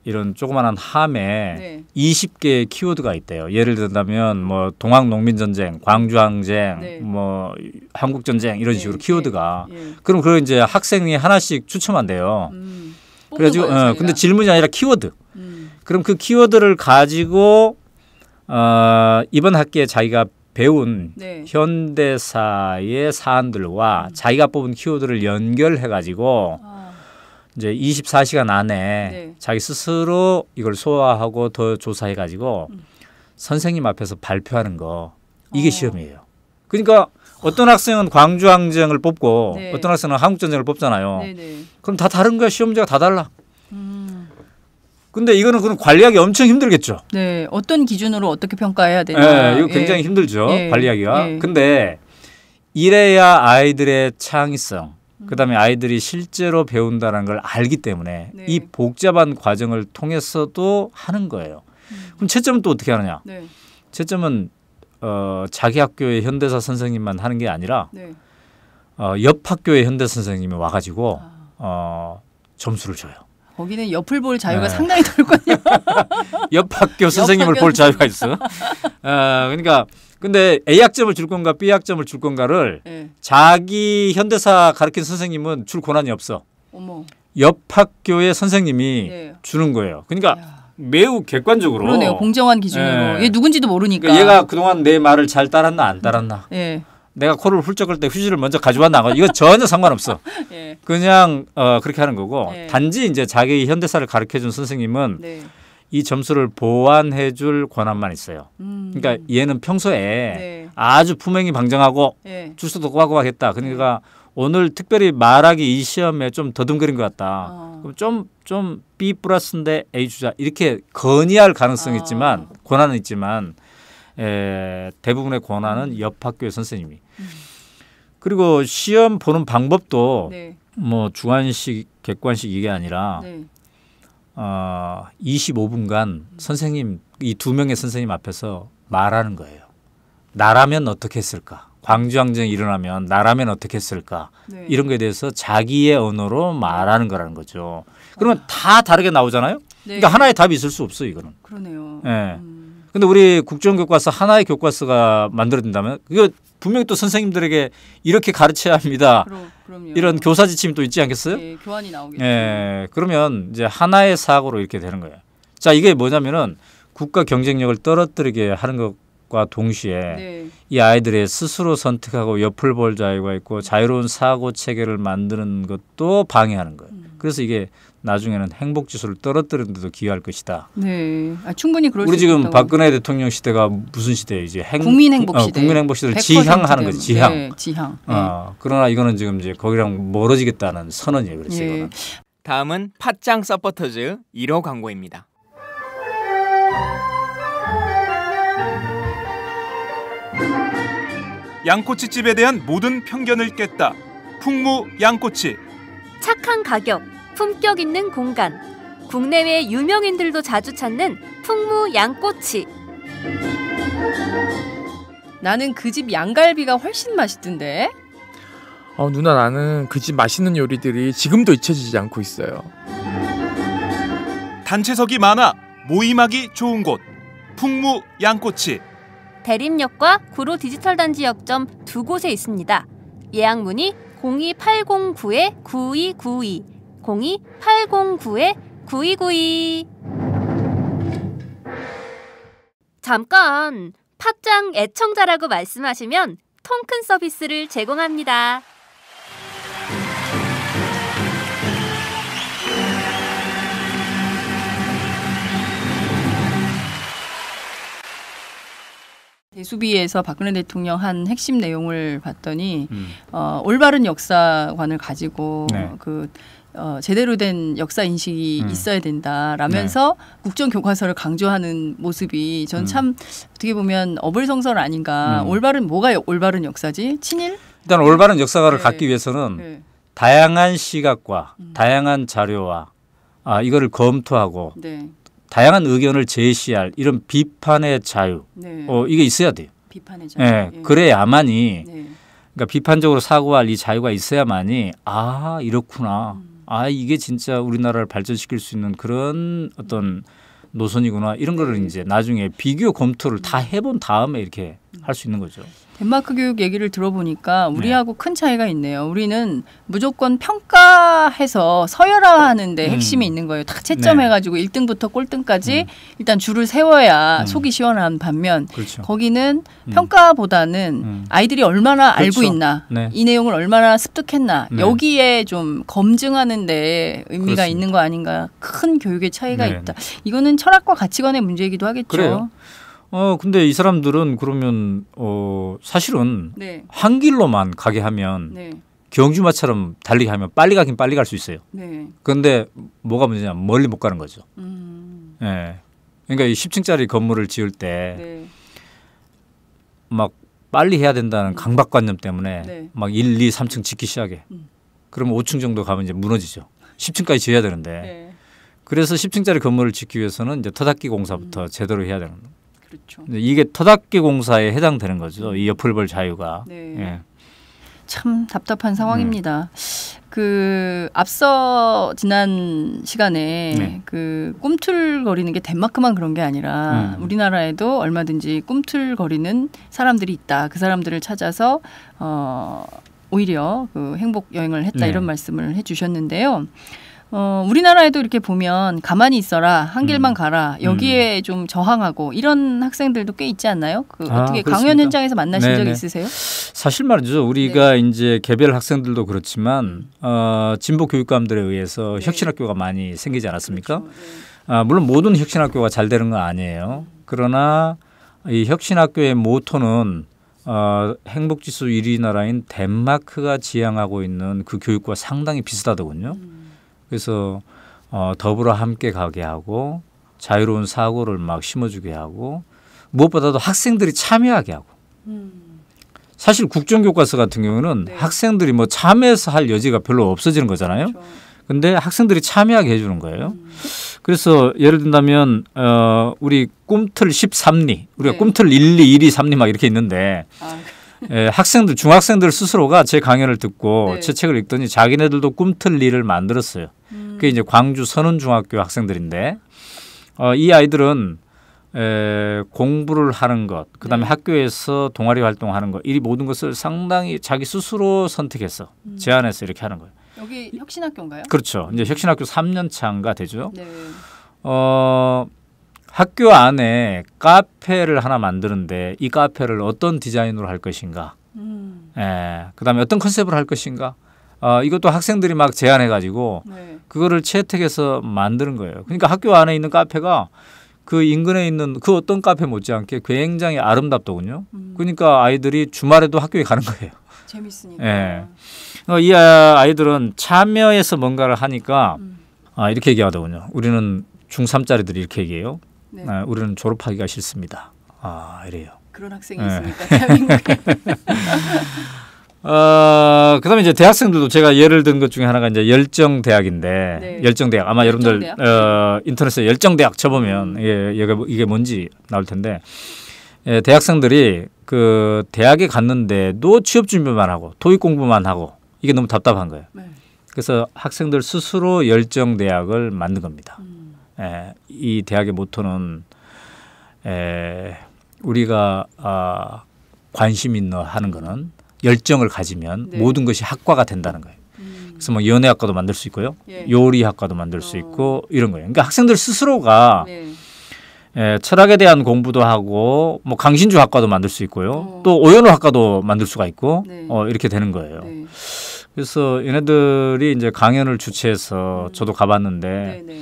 Speaker 3: 이런 조그마한 함에
Speaker 2: 네.
Speaker 3: 20개의 키워드가 있대요. 예를 들자면 뭐 동학농민전쟁, 광주항쟁,
Speaker 2: 네.
Speaker 3: 뭐 한국전쟁 이런
Speaker 2: 네.
Speaker 3: 식으로 키워드가.
Speaker 2: 예.
Speaker 3: 그럼 그걸 이제 학생이 하나씩 추첨한대요. 그래가지고
Speaker 2: 뽑는 거예요,
Speaker 3: 근데
Speaker 2: 저희가.
Speaker 3: 질문이 아니라 키워드. 그럼 그 키워드를 가지고 이번 학기에 자기가 배운
Speaker 2: 네.
Speaker 3: 현대사의 사안들과 자기가 뽑은 키워드를 연결해가지고 이제 24시간 안에
Speaker 2: 네.
Speaker 3: 자기 스스로 이걸 소화하고 더 조사해가지고 선생님 앞에서 발표하는 거 이게 시험이에요. 그러니까 어떤 학생은 광주항쟁을 뽑고
Speaker 2: 네.
Speaker 3: 어떤 학생은 한국전쟁을 뽑잖아요.
Speaker 2: 네네.
Speaker 3: 그럼 다 다른 거야. 시험 문제가 다 달라. 근데 이거는 그럼 관리하기 엄청 힘들겠죠.
Speaker 2: 네. 어떤 기준으로 어떻게 평가해야 되나.
Speaker 3: 네, 이거 굉장히 힘들죠.
Speaker 2: 예.
Speaker 3: 관리하기가.
Speaker 2: 예.
Speaker 3: 근데 이래야 아이들의 창의성, 그다음에 아이들이 실제로 배운다는 걸 알기 때문에
Speaker 2: 네.
Speaker 3: 이 복잡한 과정을 통해서도 하는 거예요. 그럼 채점은 또 어떻게 하느냐?
Speaker 2: 네.
Speaker 3: 채점은 자기 학교의 현대사 선생님만 하는 게 아니라
Speaker 2: 네.
Speaker 3: 옆 학교의 현대 선생님이 와가지고 점수를 줘요.
Speaker 2: 거기는 옆을 볼 자유가
Speaker 3: 네.
Speaker 2: 상당히 넓거든요.
Speaker 3: 옆 학교 선생님을 볼 자유가 있어. 그러니까 근데 A 학점을 줄 건가 B 학점을 줄 건가를
Speaker 2: 네.
Speaker 3: 자기 현대사 가르친 선생님은 줄 권한이 없어.
Speaker 2: 어머.
Speaker 3: 옆 학교의 선생님이
Speaker 2: 네.
Speaker 3: 주는 거예요. 그러니까
Speaker 2: 야.
Speaker 3: 매우 객관적으로.
Speaker 2: 그러네요. 공정한 기준으로.
Speaker 3: 예.
Speaker 2: 얘 누군지도 모르니까.
Speaker 3: 그러니까 얘가 그동안 내 말을 잘 따랐나 안 따랐나.
Speaker 2: 예.
Speaker 3: 내가 코를 훌쩍 끌 때 휴지를 먼저 가져왔나. 이거 전혀 상관없어.
Speaker 2: 예.
Speaker 3: 그냥 그렇게 하는 거고.
Speaker 2: 네.
Speaker 3: 단지 이제 자기 현대사를 가르쳐준 선생님은
Speaker 2: 네.
Speaker 3: 이 점수를 보완해줄 권한만 있어요. 그러니까 얘는 평소에
Speaker 2: 네.
Speaker 3: 아주 품행이 방정하고
Speaker 2: 예.
Speaker 3: 주소도 꼬박꼬박했다. 그러니까 오늘 특별히 말하기 이 시험에 좀 더듬거린 것 같다. 그럼 좀 B 플러스인데 A 주자 이렇게 건의할 가능성이 있지만 권한은 있지만 대부분의 권한은 옆 학교의 선생님이. 그리고 시험 보는 방법도
Speaker 2: 네.
Speaker 3: 뭐 주관식, 객관식 이게 아니라
Speaker 2: 네.
Speaker 3: 25분간 선생님 이 두 명의 선생님 앞에서 말하는 거예요. 나라면 어떻게 했을까? 광주항쟁이 일어나면 나라면 어떻게 했을까?
Speaker 2: 네.
Speaker 3: 이런 거에 대해서 자기의 언어로 말하는 거라는 거죠. 그러면 다 다르게 나오잖아요.
Speaker 2: 네.
Speaker 3: 그러니까 하나의 답이 있을 수 없어 이거는.
Speaker 2: 그러네요.
Speaker 3: 예. 근데 우리 국정교과서 하나의 교과서가 만들어진다면 이거 분명히 또 선생님들에게 이렇게 가르쳐야 합니다.
Speaker 2: 그럼요.
Speaker 3: 이런 교사 지침이 또 있지 않겠어요?
Speaker 2: 예, 교환이 나오겠죠.
Speaker 3: 예. 그러면 이제 하나의 사고로 이렇게 되는 거예요. 자, 이게 뭐냐면은 국가 경쟁력을 떨어뜨리게 하는 것과 동시에
Speaker 2: 네.
Speaker 3: 이 아이들의 스스로 선택하고 옆을 볼 자유가 있고 자유로운 사고 체계를 만드는 것도 방해하는 거예요. 그래서 이게 나중에는 행복 지수를 떨어뜨리는 데도 기여할 것이다.
Speaker 2: 네, 그럴 수
Speaker 3: 우리 지금
Speaker 2: 있다고.
Speaker 3: 박근혜 대통령 시대가 무슨 시대예요? 이제
Speaker 2: 국민 행복 시대.
Speaker 3: 국민 행복 시대를
Speaker 2: 100%
Speaker 3: 지향하는 거지. 지향.
Speaker 2: 네, 지향. 네.
Speaker 3: 그러나 이거는 지금 이제 거기랑 멀어지겠다는 선언이에요. 그래서
Speaker 2: 예.
Speaker 3: 이거는.
Speaker 8: 다음은 팟짱 서포터즈 1호 광고입니다.
Speaker 1: 양꼬치집에 대한 모든 편견을 깼다. 풍무 양꼬치.
Speaker 5: 착한 가격, 품격 있는 공간. 국내외 유명인들도 자주 찾는 풍무 양꼬치.
Speaker 2: 나는 그 집 양갈비가 훨씬 맛있던데.
Speaker 9: 누나 나는 그 집 맛있는 요리들이 지금도 잊혀지지 않고 있어요.
Speaker 1: 단체석이 많아 모임하기 좋은 곳. 풍무 양꼬치.
Speaker 5: 대림역과 구로 디지털 단지 역점 두 곳에 있습니다. 예약 문의 02809-9292, 02809-9292. 잠깐, 팟짱 애청자라고 말씀하시면 통큰 서비스를 제공합니다.
Speaker 2: 대수비에서 박근혜 대통령 한 핵심 내용을 봤더니 올바른 역사관을 가지고
Speaker 3: 네.
Speaker 2: 제대로 된 역사 인식이 있어야 된다라면서 국정교과서를 강조하는 모습이 전 참 어떻게 보면 어불성설 아닌가. 뭐가 올바른 역사지? 친일?
Speaker 3: 일단 올바른 역사관을
Speaker 2: 네.
Speaker 3: 갖기 위해서는
Speaker 2: 네.
Speaker 3: 다양한 시각과 다양한 자료와 이거를 검토하고
Speaker 2: 네.
Speaker 3: 다양한 의견을 제시할 이런 비판의 자유,
Speaker 2: 네.
Speaker 3: 이게 있어야 돼요.
Speaker 2: 비판의 자유.
Speaker 3: 예, 그래야만이
Speaker 2: 네.
Speaker 3: 그러니까 비판적으로 사고할 이 자유가 있어야만이 이렇구나. 이게 진짜 우리나라를 발전시킬 수 있는 그런 어떤 노선이구나. 이런 거를 이제 나중에 비교 검토를 다 해본 다음에 이렇게 할 수 있는 거죠.
Speaker 2: 덴마크 교육 얘기를 들어보니까 우리하고 큰 차이가 있네요. 우리는 무조건 평가해서 서열화하는 데 핵심이 있는 거예요. 다 채점해가지고 1등부터 꼴등까지 일단 줄을 세워야 속이 시원한 반면
Speaker 3: 그렇죠.
Speaker 2: 거기는 평가보다는 아이들이 얼마나
Speaker 3: 그렇죠.
Speaker 2: 알고 있나
Speaker 3: 네.
Speaker 2: 이 내용을 얼마나 습득했나
Speaker 3: 네.
Speaker 2: 여기에 좀 검증하는 데 의미가
Speaker 3: 그렇습니다.
Speaker 2: 있는 거 아닌가. 큰 교육의 차이가
Speaker 3: 네.
Speaker 2: 있다. 이거는 철학과 가치관의 문제이기도 하겠죠.
Speaker 3: 그래요. 근데 이 사람들은 그러면 사실은
Speaker 2: 네.
Speaker 3: 한 길로만 가게 하면
Speaker 2: 네.
Speaker 3: 경주마처럼 달리게 하면 빨리 가긴 빨리 갈 수 있어요.
Speaker 2: 네.
Speaker 3: 그런데 뭐가 문제냐 멀리 못 가는 거죠. 예. 그러니까 이 10층짜리 건물을 지을 때 막 빨리 해야 된다는 강박관념 때문에
Speaker 2: 네.
Speaker 3: 막 1, 2, 3층 짓기 시작해. 그러면 5층 정도 가면 이제 무너지죠. 10층까지 지어야 되는데.
Speaker 2: 네.
Speaker 3: 그래서 10층짜리 건물을 짓기 위해서는 이제 터닫기 공사부터 제대로 해야 되는 거예요.
Speaker 2: 그렇죠.
Speaker 3: 이게 터닫기 공사에 해당되는 거죠. 이 옆을 볼 자유가.
Speaker 2: 네.
Speaker 3: 예.
Speaker 2: 참 답답한 상황입니다. 앞서 지난 시간에
Speaker 3: 네.
Speaker 2: 꿈틀거리는 게 덴마크만 그런 게 아니라 우리나라에도 얼마든지 꿈틀거리는 사람들이 있다. 그 사람들을 찾아서 오히려 행복 여행을 했다
Speaker 3: 네.
Speaker 2: 이런 말씀을 해주셨는데요. 우리나라에도 이렇게 보면 가만히 있어라, 한 길만 가라, 여기에 좀 저항하고 이런 학생들도 꽤 있지 않나요? 어떻게
Speaker 3: 그렇습니까?
Speaker 2: 강연 현장에서 만나신 적
Speaker 3: 네네.
Speaker 2: 있으세요?
Speaker 3: 사실 말이죠. 우리가 이제 개별 학생들도 그렇지만 진보 교육감들에 의해서 혁신학교가 많이 생기지 않았습니까?
Speaker 2: 그렇죠.
Speaker 3: 물론 모든 혁신학교가 잘 되는 건 아니에요. 그러나 이 혁신학교의 모토는 행복지수 1위 나라인 덴마크가 지향하고 있는 그 교육과 상당히 비슷하더군요. 그래서 더불어 함께 가게 하고 자유로운 사고를 막 심어주게 하고 무엇보다도 학생들이 참여하게 하고 사실 국정교과서 같은 경우는 학생들이 뭐 참여해서 할 여지가 별로 없어지는 거잖아요. 근데 학생들이 참여하게 해주는 거예요. 그래서 예를 든다면 우리 꿈틀 13리 우리가 꿈틀 1, 2, 1, 2, 3리 막 이렇게 있는데 학생들 중학생들 스스로가 제 강연을 듣고 제 책을 읽더니 자기네들도 꿈틀 리를 만들었어요. 그게 이제 광주 선운중학교 학생들인데 이 아이들은 공부를 하는 것, 그다음에 학교에서 동아리 활동하는 것, 이 모든 것을 상당히 자기 스스로 선택해서 제안해서 이렇게 하는 거예요.
Speaker 2: 여기 혁신학교인가요?
Speaker 3: 그렇죠. 이제 혁신학교 3년 차가 되죠.
Speaker 2: 네.
Speaker 3: 학교 안에 카페를 하나 만드는데 이 카페를 어떤 디자인으로 할 것인가, 그다음에 어떤 컨셉으로 할 것인가, 이것도 학생들이 막 제안해가지고
Speaker 2: 네.
Speaker 3: 그거를 채택해서 만드는 거예요. 그러니까 학교 안에 있는 카페가 그 인근에 있는 그 어떤 카페 못지않게 굉장히 아름답더군요. 그러니까 아이들이 주말에도 학교에 가는 거예요.
Speaker 2: 재밌으니까.
Speaker 3: 예. 이 아이들은 참여해서 뭔가를 하니까 이렇게 얘기하더군요. 우리는 중3짜리들이 이렇게 얘기해요.
Speaker 2: 네.
Speaker 3: 우리는 졸업하기가 싫습니다. 이래요.
Speaker 2: 그런 학생이 있으니까 대한민국에.
Speaker 3: 그다음에 이제 대학생들도 제가 예를 든 것 중에 하나가 이제 열정대학인데,
Speaker 2: 네.
Speaker 3: 열정대학 아마
Speaker 2: 열정대학?
Speaker 3: 여러분들 인터넷에 열정대학 쳐보면 이게 뭔지 나올 텐데, 대학생들이 그 대학에 갔는데도 취업 준비만 하고 토익 공부만 하고 이게 너무 답답한 거예요.
Speaker 2: 네.
Speaker 3: 그래서 학생들 스스로 열정대학을 만든 겁니다. 이 대학의 모토는 우리가 관심 있는 하는 거는 열정을 가지면
Speaker 2: 네.
Speaker 3: 모든 것이 학과가 된다는 거예요. 그래서 뭐 연애학과도 만들 수 있고요,
Speaker 2: 예.
Speaker 3: 요리학과도 만들 수 있고 이런 거예요. 그러니까 학생들 스스로가
Speaker 2: 네.
Speaker 3: 철학에 대한 공부도 하고 뭐 강신주 학과도 만들 수 있고요, 또 오연호 학과도 만들 수가 있고
Speaker 2: 네.
Speaker 3: 이렇게 되는 거예요.
Speaker 2: 네.
Speaker 3: 그래서 얘네들이 이제 강연을 주최해서 저도 가봤는데
Speaker 2: 네.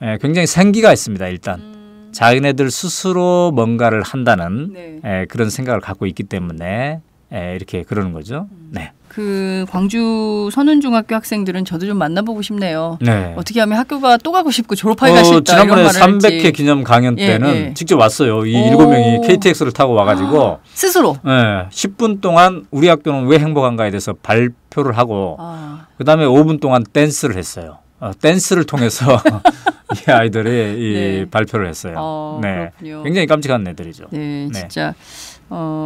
Speaker 2: 네.
Speaker 3: 굉장히 생기가 있습니다. 일단 자기네들 스스로 뭔가를 한다는
Speaker 2: 네.
Speaker 3: 그런 생각을 갖고 있기 때문에 이렇게 그러는 거죠. 네.
Speaker 2: 그 광주 선운중학교 학생들은 저도 좀 만나보고 싶네요.
Speaker 3: 네.
Speaker 2: 어떻게 하면 학교가 또 가고 싶고 졸업하기가 싫다
Speaker 3: 지난번에
Speaker 2: 이런 말을
Speaker 3: 300회
Speaker 2: 할지.
Speaker 3: 기념 강연
Speaker 2: 예,
Speaker 3: 때는
Speaker 2: 예.
Speaker 3: 직접 왔어요. 이
Speaker 2: 오.
Speaker 3: 7명이 KTX를 타고 와가지고
Speaker 2: 스스로.
Speaker 3: 10분 동안 우리 학교는 왜 행복한가에 대해서 발표를 하고 그다음에 5분 동안 댄스를 했어요. 댄스를 통해서 이 아이들이
Speaker 2: 네.
Speaker 3: 발표를 했어요. 네.
Speaker 2: 그렇군요.
Speaker 3: 굉장히 깜찍한 애들이죠.
Speaker 2: 네, 진짜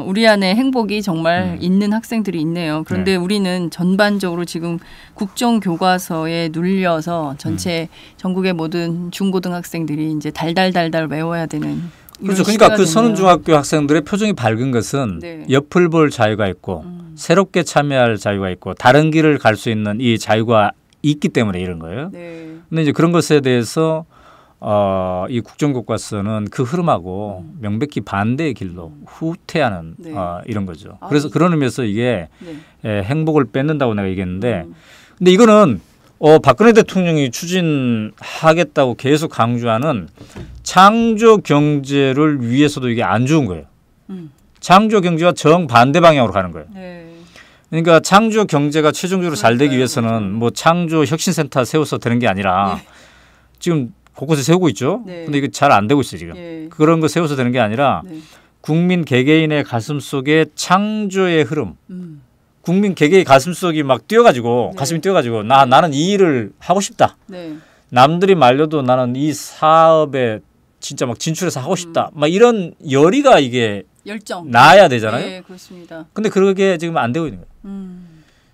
Speaker 2: 우리 안에 행복이 정말 있는 학생들이 있네요. 그런데 우리는 전반적으로 지금 국정교과서에 눌려서 전체 전국의 모든 중고등학생들이 이제 달달달달 외워야 되는.
Speaker 3: 그렇죠. 그러니까 그 선운중학교 학생들의 표정이 밝은 것은
Speaker 2: 네.
Speaker 3: 옆을 볼 자유가 있고 새롭게 참여할 자유가 있고 다른 길을 갈 수 있는 이 자유가 있기 때문에 이런 거예요.
Speaker 2: 네.
Speaker 3: 근데 이제 그런 것에 대해서 이 국정교과서는 그 흐름하고 명백히 반대의 길로 후퇴하는
Speaker 2: 네.
Speaker 3: 이런 거죠. 그래서 그런 의미에서 이게
Speaker 2: 네.
Speaker 3: 행복을 뺏는다고 내가 얘기했는데, 근데 이거는 박근혜 대통령이 추진하겠다고 계속 강조하는 창조 경제를 위해서도 이게 안 좋은 거예요. 창조 경제와 정반대 방향으로 가는 거예요.
Speaker 2: 네.
Speaker 3: 그러니까 창조 경제가 최종적으로 잘 되기 위해서는 뭐 창조 혁신센터 세워서 되는 게 아니라 지금 곳곳에 세우고 있죠.
Speaker 2: 네.
Speaker 3: 근데 이게 잘 안 되고 있어요, 지금.
Speaker 2: 네.
Speaker 3: 그런 거 세워서 되는 게 아니라 국민 개개인의 가슴 속에 창조의 흐름. 국민 개개의 가슴 속이 막 뛰어가지고 가슴이 뛰어가지고 나는 이 일을 하고 싶다.
Speaker 2: 네.
Speaker 3: 남들이 말려도 나는 이 사업에 진짜 막 진출해서 하고 싶다. 막 이런 열의가 이게
Speaker 2: 열정
Speaker 3: 나야 되잖아요.
Speaker 2: 네, 그렇습니다.
Speaker 3: 근데 그게 지금 안 되고 있는 거예요.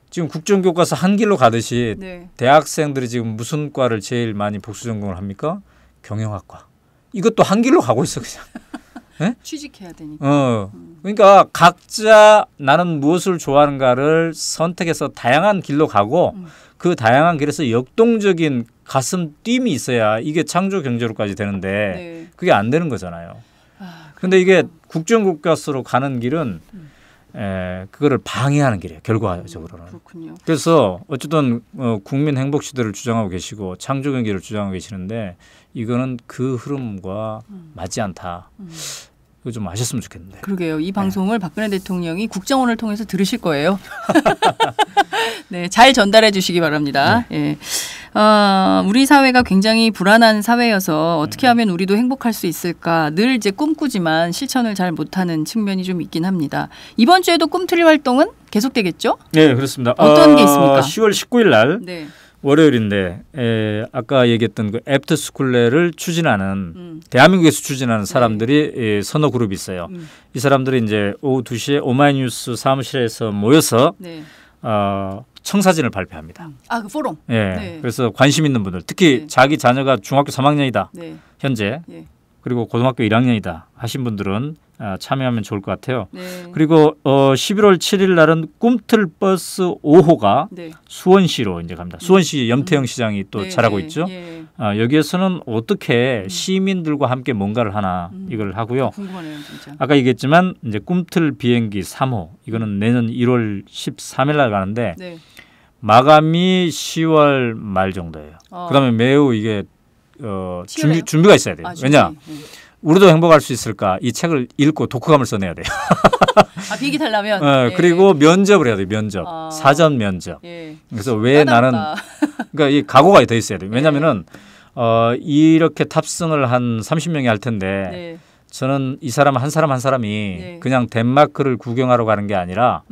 Speaker 3: 지금 국정교과서 한 길로 가듯이
Speaker 2: 네.
Speaker 3: 대학생들이 지금 무슨 과를 제일 많이 복수 전공을 합니까? 경영학과. 이것도 한 길로 가고 있어 그냥. 네?
Speaker 2: 취직해야 되니까.
Speaker 3: 그러니까 각자 나는 무엇을 좋아하는가를 선택해서 다양한 길로 가고 그 다양한 길에서 역동적인 가슴 뜀이 있어야 이게 창조 경제로까지 되는데
Speaker 2: 네.
Speaker 3: 그게 안 되는 거잖아요. 근데 이게 국정교과서로 가는 길은 그거를 방해하는 길이에요. 결과적으로는.
Speaker 2: 그렇군요.
Speaker 3: 그래서 어쨌든 국민 행복 시대를 주장하고 계시고 창조 경제를 주장하고 계시는데 이거는 그 흐름과 맞지 않다. 이거 좀 아셨으면 좋겠는데.
Speaker 2: 그러게요. 이 방송을 박근혜 대통령이 국정원을 통해서 들으실 거예요. 네, 잘 전달해 주시기 바랍니다. 예. 우리 사회가 굉장히 불안한 사회여서 어떻게 하면 우리도 행복할 수 있을까 늘 이제 꿈꾸지만 실천을 잘 못하는 측면이 좀 있긴 합니다. 이번 주에도 꿈틀이 활동은 계속되겠죠?
Speaker 3: 네, 그렇습니다.
Speaker 2: 어떤 게 있습니까?
Speaker 3: 10월 19일 날
Speaker 2: 네.
Speaker 3: 월요일인데 아까 얘기했던 그 애프터스쿨레를 추진하는 대한민국에서 추진하는 사람들이 서너 그룹이 있어요. 이 사람들이 이제 오후 2시에 오마이뉴스 사무실에서 모여서
Speaker 2: 네.
Speaker 3: 청사진을 발표합니다.
Speaker 2: 그 포럼.
Speaker 3: 예.
Speaker 2: 네.
Speaker 3: 그래서 관심 있는 분들, 특히 자기 자녀가 중학교 3학년이다.
Speaker 2: 네.
Speaker 3: 현재.
Speaker 2: 예.
Speaker 3: 그리고 고등학교 1학년이다 하신 분들은 참여하면 좋을 것 같아요.
Speaker 2: 네.
Speaker 3: 그리고 11월 7일 날은 꿈틀 버스 5호가
Speaker 2: 네.
Speaker 3: 수원시로 이제 갑니다. 수원시 염태영 시장이 또
Speaker 2: 네,
Speaker 3: 잘하고
Speaker 2: 네,
Speaker 3: 있죠.
Speaker 2: 예.
Speaker 3: 여기에서는 어떻게 시민들과 함께 뭔가를 하나 이걸 하고요.
Speaker 2: 궁금하네요, 진짜.
Speaker 3: 아까 얘기했지만 이제 꿈틀 비행기 3호 이거는 내년 1월 13일 날 가는데
Speaker 2: 네.
Speaker 3: 마감이 10월 말 정도예요. 그다음에 매우 이게
Speaker 2: 치열해요?
Speaker 3: 준비가 있어야 돼요.
Speaker 2: 준비.
Speaker 3: 왜냐? 우리도 행복할 수 있을까? 이 책을 읽고 독후감을 써내야 돼요.
Speaker 2: 비행기 타려면.
Speaker 3: 그리고 면접을 해야 돼요. 면접, 사전 면접.
Speaker 2: 예.
Speaker 3: 그래서 왜 나는 그러니까 이 각오가 더 있어야 돼요. 왜냐하면은 이렇게 탑승을 한 30명이 할 텐데
Speaker 2: 네.
Speaker 3: 저는 이 사람 한 사람이
Speaker 2: 네.
Speaker 3: 그냥 덴마크를 구경하러 가는 게 아니라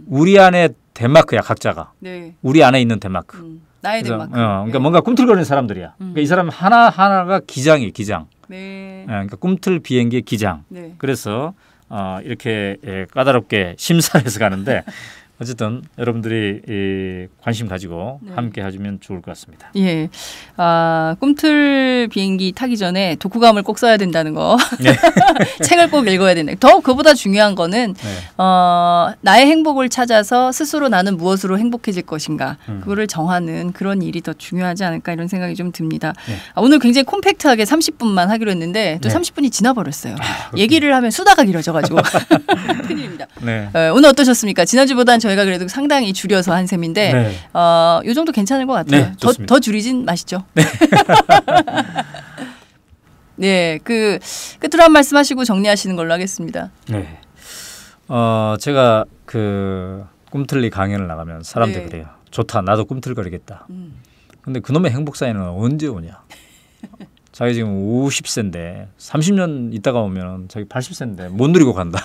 Speaker 3: 우리 안에 덴마크야 각자가.
Speaker 2: 네.
Speaker 3: 우리 안에 있는 덴마크.
Speaker 2: 나의
Speaker 3: 그래서,
Speaker 2: 덴마크.
Speaker 3: 그러니까 뭔가 꿈틀거리는 사람들이야. 그러니까 이 사람 하나하나가 기장이에요. 기장.
Speaker 2: 네.
Speaker 3: 그러니까 꿈틀 비행기의 기장.
Speaker 2: 네.
Speaker 3: 그래서 이렇게 까다롭게 심사해서 가는데 어쨌든 여러분들이 관심 가지고 함께 해주면 좋을 것 같습니다.
Speaker 2: 예, 꿈틀 비행기 타기 전에 독후감을 꼭 써야 된다는 거.
Speaker 3: 네.
Speaker 2: 책을 꼭 읽어야 된다. 더 그보다 중요한 거는 나의 행복을 찾아서 스스로 나는 무엇으로 행복해질 것인가. 그거를 정하는 그런 일이 더 중요하지 않을까 이런 생각이 좀 듭니다.
Speaker 3: 네.
Speaker 2: 오늘 굉장히 콤팩트하게 30분만 하기로 했는데 또 30분이 지나버렸어요. 얘기를 하면 수다가 길어져가지고 큰일입니다.
Speaker 3: 네.
Speaker 2: 오늘 어떠셨습니까? 지난주보다는 저희가 그래도 상당히 줄여서 한 셈인데
Speaker 3: 네.
Speaker 2: 이 정도 괜찮을 것 같아요.
Speaker 3: 네, 좋습니다.
Speaker 2: 더 줄이진 마시죠. 네. 네, 그 끝으로 한 말씀 하시고 정리하시는 걸로 하겠습니다.
Speaker 3: 네. 제가 그 꿈틀리 강연을 나가면 사람들이 그래요. 좋다. 나도 꿈틀거리겠다. 근데 그놈의 행복 사연은 언제 오냐? 자기 지금 50세인데 30년 있다가 오면 자기 80세인데 못 누리고 간다.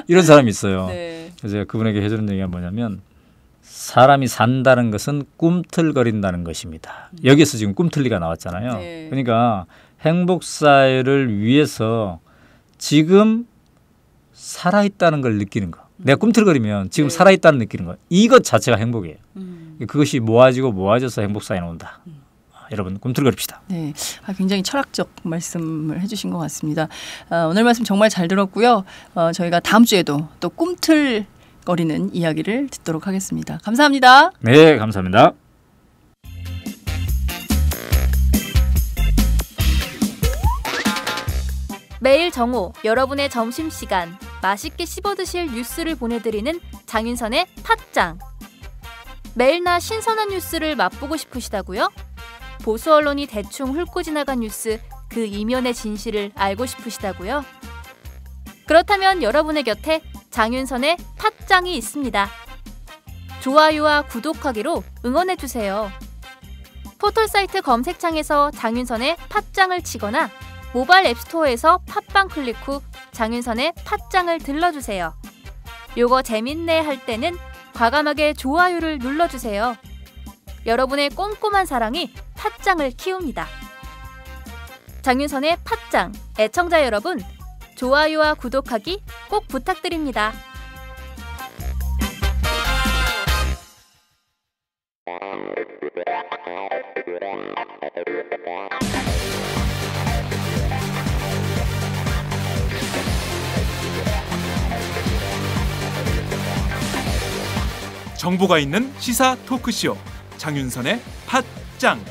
Speaker 3: 이런 사람이 있어요.
Speaker 2: 네.
Speaker 3: 그래서 제가 그분에게 해주는 얘기가 뭐냐면 사람이 산다는 것은 꿈틀거린다는 것입니다. 여기에서 지금 꿈틀리가 나왔잖아요.
Speaker 2: 네.
Speaker 3: 그러니까 행복 사회를 위해서 지금 살아있다는 걸 느끼는 거. 내가 꿈틀거리면 지금 살아있다는 느끼는 거. 이것 자체가 행복이에요. 그것이 모아져서 행복 사회는 온다. 여러분 꿈틀거립시다.
Speaker 2: 네, 굉장히 철학적 말씀을 해주신 것 같습니다. 오늘 말씀 정말 잘 들었고요. 저희가 다음 주에도 또 꿈틀거리는 이야기를 듣도록 하겠습니다. 감사합니다.
Speaker 3: 네, 감사합니다.
Speaker 5: 매일 정오 여러분의 점심시간 맛있게 씹어드실 뉴스를 보내드리는 장윤선의 팟짱. 매일나 신선한 뉴스를 맛보고 싶으시다고요? 보수 언론이 대충 훑고 지나간 뉴스 그 이면의 진실을 알고 싶으시다고요? 그렇다면 여러분의 곁에 장윤선의 팟짱이 있습니다. 좋아요와 구독하기로 응원해주세요. 포털사이트 검색창에서 장윤선의 팟짱을 치거나 모바일 앱스토어에서 팟빵 클릭 후 장윤선의 팟짱을 들러주세요. 요거 재밌네 할 때는 과감하게 좋아요를 눌러주세요. 여러분의 꼼꼼한 사랑이 팟짱을 키웁니다. 장윤선의 팟짱 애청자 여러분, 좋아요와 구독하기 꼭 부탁드립니다.
Speaker 1: 정보가 있는 시사 토크쇼 장윤선의 팟짱.